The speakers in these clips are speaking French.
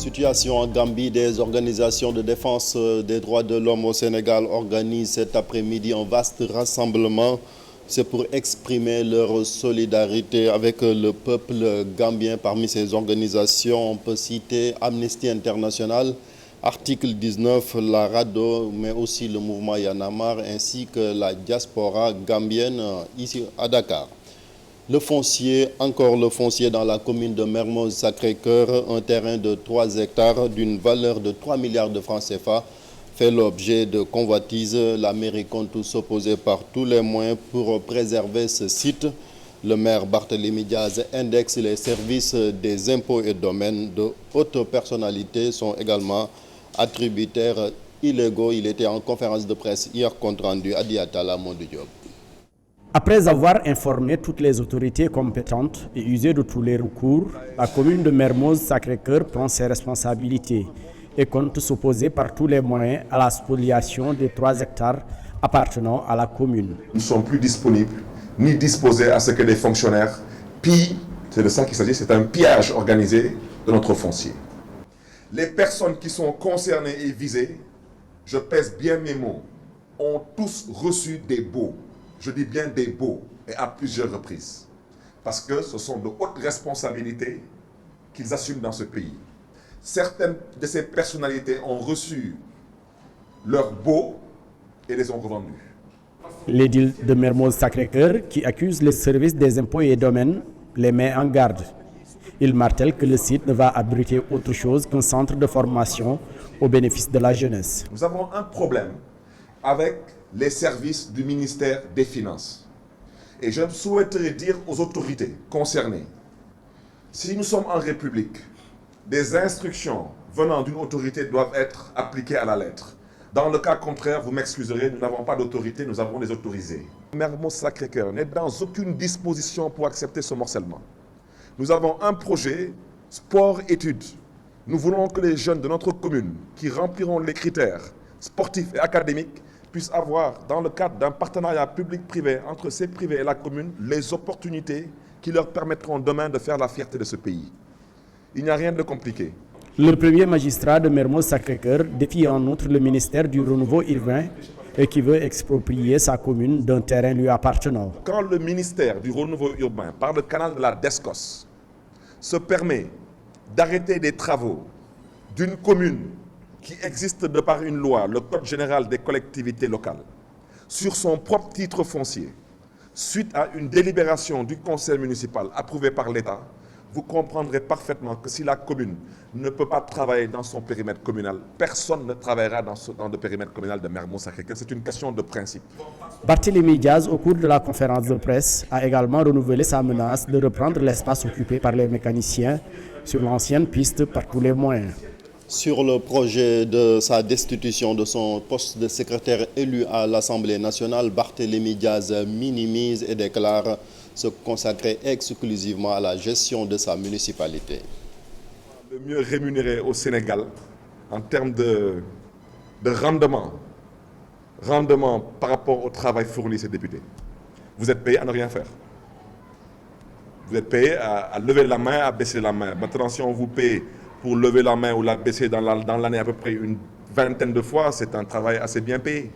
Situation en Gambie, des organisations de défense des droits de l'homme au Sénégal organisent cet après-midi un vaste rassemblement. C'est pour exprimer leur solidarité avec le peuple gambien. Parmi ces organisations, on peut citer Amnesty International, Article 19, la RADDHO, mais aussi le mouvement Y en a marre, ainsi que la diaspora gambienne ici à Dakar. Le foncier, encore le foncier dans la commune de Mermoz-Sacré-Cœur, un terrain de 3 hectares d'une valeur de 3 milliards de francs CFA, fait l'objet de convoitises. La mairie compte s'opposer par tous les moyens pour préserver ce site. Le maire Barthélémy Diaz indexe les services des impôts et domaines. De hautes personnalités sont également attributaires illégaux. Il était en conférence de presse hier, compte rendu à Diatala, Mondou Diop. Après avoir informé toutes les autorités compétentes et usé de tous les recours, la commune de Mermoz-Sacré-Cœur prend ses responsabilités et compte s'opposer par tous les moyens à la spoliation des 3 hectares appartenant à la commune. Nous ne sommes plus disponibles ni disposés à ce que des fonctionnaires pillent, c'est de ça qu'il s'agit, c'est un pillage organisé de notre foncier. Les personnes qui sont concernées et visées, je pèse bien mes mots, ont tous reçu des baux. Je dis bien des baux, et à plusieurs reprises. Parce que ce sont de hautes responsabilités qu'ils assument dans ce pays. Certaines de ces personnalités ont reçu leurs baux et les ont revendus. L'édile de Mermoz-Sacré-Cœur, qui accuse les services des impôts et domaines, les met en garde. Il martèle que le site ne va abriter autre chose qu'un centre de formation au bénéfice de la jeunesse. Nous avons un problème avec les services du ministère des Finances. Et je souhaiterais dire aux autorités concernées, si nous sommes en République, des instructions venant d'une autorité doivent être appliquées à la lettre. Dans le cas contraire, vous m'excuserez, nous n'avons pas d'autorité, nous avons des autorisés. Mermoz-Sacré-Cœur n'est dans aucune disposition pour accepter ce morcellement. Nous avons un projet sport-études. Nous voulons que les jeunes de notre commune qui rempliront les critères sportifs et académiques puissent avoir, dans le cadre d'un partenariat public-privé entre ces privés et la commune, les opportunités qui leur permettront demain de faire la fierté de ce pays. Il n'y a rien de compliqué. Le premier magistrat de Mermoz-Sacré-Cœur défie en outre le ministère du Renouveau urbain et qui veut exproprier sa commune d'un terrain lui appartenant. Quand le ministère du Renouveau urbain, par le canal de la DESCOS, se permet d'arrêter des travaux d'une commune qui existe de par une loi, le Code général des collectivités locales, sur son propre titre foncier, suite à une délibération du conseil municipal approuvée par l'État, vous comprendrez parfaitement que si la commune ne peut pas travailler dans son périmètre communal, personne ne travaillera dans le périmètre communal de Mermoz-Sacré-Cœur. C'est une question de principe. Barthélémy Diaz, au cours de la conférence de presse, a également renouvelé sa menace de reprendre l'espace occupé par les mécaniciens sur l'ancienne piste par tous les moyens. Sur le projet de sa destitution de son poste de secrétaire élu à l'Assemblée nationale, Barthélémy Diaz minimise et déclare se consacrer exclusivement à la gestion de sa municipalité. Le mieux rémunéré au Sénégal en termes de rendement par rapport au travail fourni ces députés. Vous êtes payé à ne rien faire. Vous êtes payé à lever la main, à baisser la main. Maintenant, si on vous paye pour lever la main ou la baisser dans l'année à peu près une vingtaine de fois, c'est un travail assez bien payé.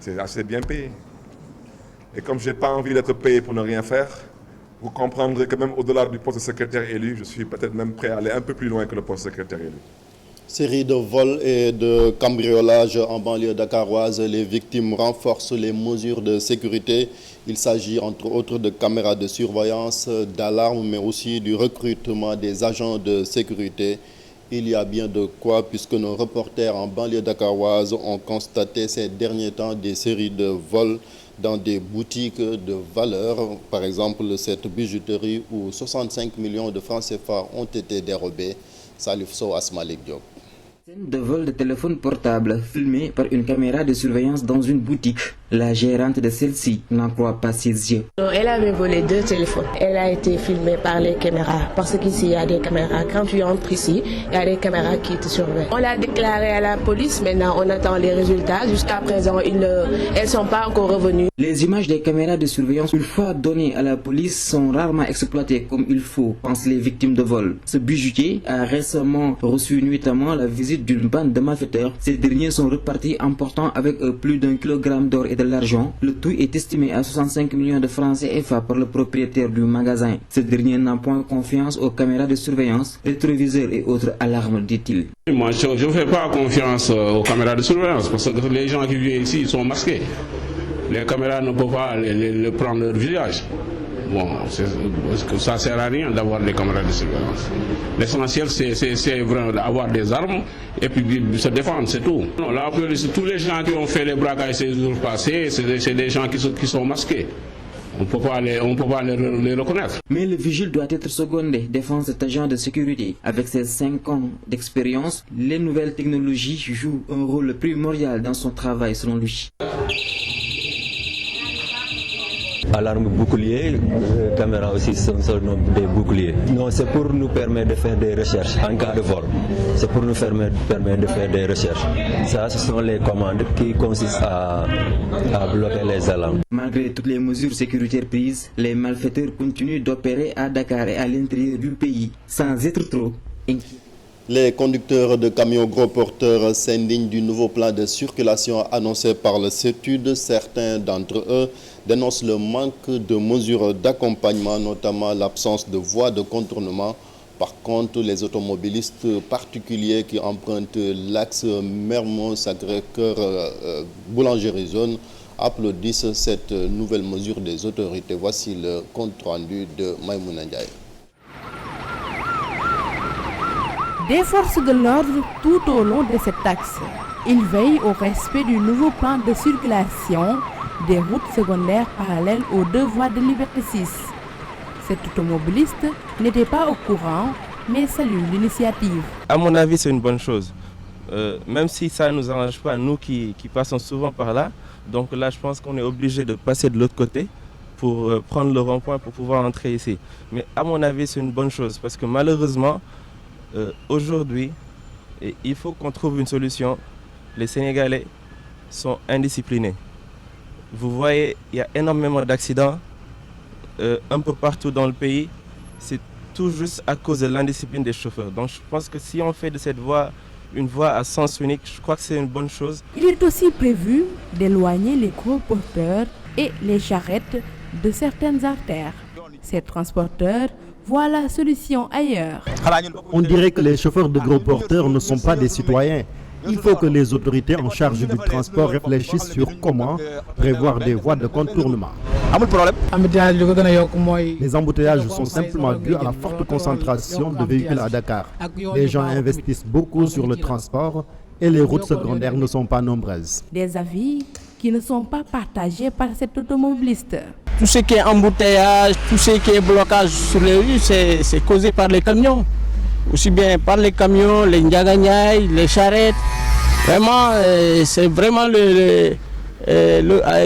C'est assez bien payé. Et comme je n'ai pas envie d'être payé pour ne rien faire, vous comprendrez que même au-delà du poste de secrétaire élu, je suis peut-être même prêt à aller un peu plus loin que le poste de secrétaire élu. Série de vols et de cambriolages en banlieue dakaroise. Les victimes renforcent les mesures de sécurité. Il s'agit entre autres de caméras de surveillance, d'alarmes, mais aussi du recrutement des agents de sécurité. Il y a bien de quoi, puisque nos reporters en banlieue dakaroise ont constaté ces derniers temps des séries de vols dans des boutiques de valeur. Par exemple, cette bijouterie où 65 millions de francs CFA ont été dérobés. Salif Sow, Asmalik Diop. Scène de vol de téléphone portable filmée par une caméra de surveillance dans une boutique. La gérante de celle-ci n'en croit pas ses yeux. Elle avait volé 2 téléphones. Elle a été filmée par les caméras parce qu'ici il y a des caméras. Quand tu entres ici, il y a des caméras qui te surveillent. On l'a déclaré à la police. Maintenant, on attend les résultats. Jusqu'à présent, elles ne sont pas encore revenues. Les images des caméras de surveillance, une fois données à la police, sont rarement exploitées comme il faut, pensent les victimes de vol. Ce bijoutier a récemment reçu nuitamment la visite d'une bande de malfaiteurs. Ces derniers sont repartis emportant avec eux plus d'1 kilogramme d'or et de l'argent. Le tout est estimé à 65 millions de francs CFA par le propriétaire du magasin. Ce dernier n'a point confiance aux caméras de surveillance, rétroviseurs et autres alarmes, dit-il. Moi, je ne fais pas confiance aux caméras de surveillance parce que les gens qui viennent ici ils sont masqués. Les caméras ne peuvent pas les prendre leur visage. Bon, ça ne sert à rien d'avoir des caméras de surveillance. L'essentiel, c'est vraiment d'avoir des armes et puis se défendre, c'est tout. Non, la police, tous les gens qui ont fait les braquages ces jours passés, c'est des gens qui sont masqués. On ne peut pas les reconnaître. Mais le vigile doit être secondé, défend cet agent de sécurité. Avec ses 5 ans d'expérience, les nouvelles technologies jouent un rôle primordial dans son travail selon lui. Alarme bouclier, caméra aussi sont des boucliers. Non, c'est pour nous permettre de faire des recherches en cas de vol. C'est pour nous permettre de faire des recherches. Ça, ce sont les commandes qui consistent à bloquer les alarmes. Malgré toutes les mesures sécuritaires prises, les malfaiteurs continuent d'opérer à Dakar et à l'intérieur du pays, sans être trop inquiets. Les conducteurs de camions gros porteurs s'indignent du nouveau plan de circulation annoncé par le CETUD. Certains d'entre eux dénoncent le manque de mesures d'accompagnement, notamment l'absence de voies de contournement. Par contre, les automobilistes particuliers qui empruntent l'axe Mermoz-Sacré-Cœur Boulangerie Zone applaudissent cette nouvelle mesure des autorités. Voici le compte rendu de Maïmouna Ndiaye. Des forces de l'ordre tout au long de cet axe. Ils veillent au respect du nouveau plan de circulation des routes secondaires parallèles aux 2 voies de Liberté 6. Cet automobiliste n'était pas au courant, mais salue l'initiative. À mon avis, c'est une bonne chose. Même si ça ne nous arrange pas, nous qui passons souvent par là. Donc là, je pense qu'on est obligé de passer de l'autre côté pour prendre le rond-point pour pouvoir entrer ici. Mais à mon avis, c'est une bonne chose parce que malheureusement, aujourd'hui, il faut qu'on trouve une solution. Les Sénégalais sont indisciplinés. Vous voyez, il y a énormément d'accidents un peu partout dans le pays. C'est tout juste à cause de l'indiscipline des chauffeurs. Donc je pense que si on fait de cette voie une voie à sens unique, je crois que c'est une bonne chose. Il est aussi prévu d'éloigner les gros porteurs et les charrettes de certaines artères. Ces transporteurs voient la solution ailleurs. On dirait que les chauffeurs de gros porteurs ne sont pas des citoyens. Il faut que les autorités en charge du transport réfléchissent sur comment prévoir des voies de contournement. Les embouteillages sont simplement dus à la forte concentration de véhicules à Dakar. Les gens investissent beaucoup sur le transport et les routes secondaires ne sont pas nombreuses. Des avis qui ne sont pas partagés par cet automobiliste. Tout ce qui est embouteillage, tout ce qui est blocage sur les rues, c'est causé par les camions. Aussi bien par les camions, les ndiagagnaï, les charrettes. Vraiment, c'est vraiment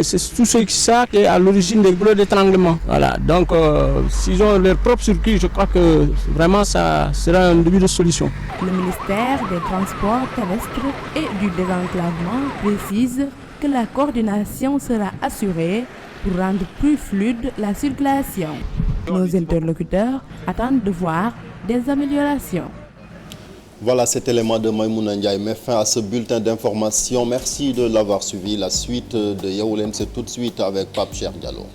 c'est tout ça qui est à l'origine des gros d'étranglement. Voilà. Donc, s'ils ont leur propre circuit, je crois que vraiment ça sera un début de solution. Le ministère des Transports terrestres et du désenclavement précise que la coordination sera assurée pour rendre plus fluide la circulation. Nos interlocuteurs attendent de voir des améliorations. Voilà, cet élément de Maïmouna Ndiaye met fin à ce bulletin d'information. Merci de l'avoir suivi. La suite de Yaoulem, c'est tout de suite avec Pape Cheikh Diallo.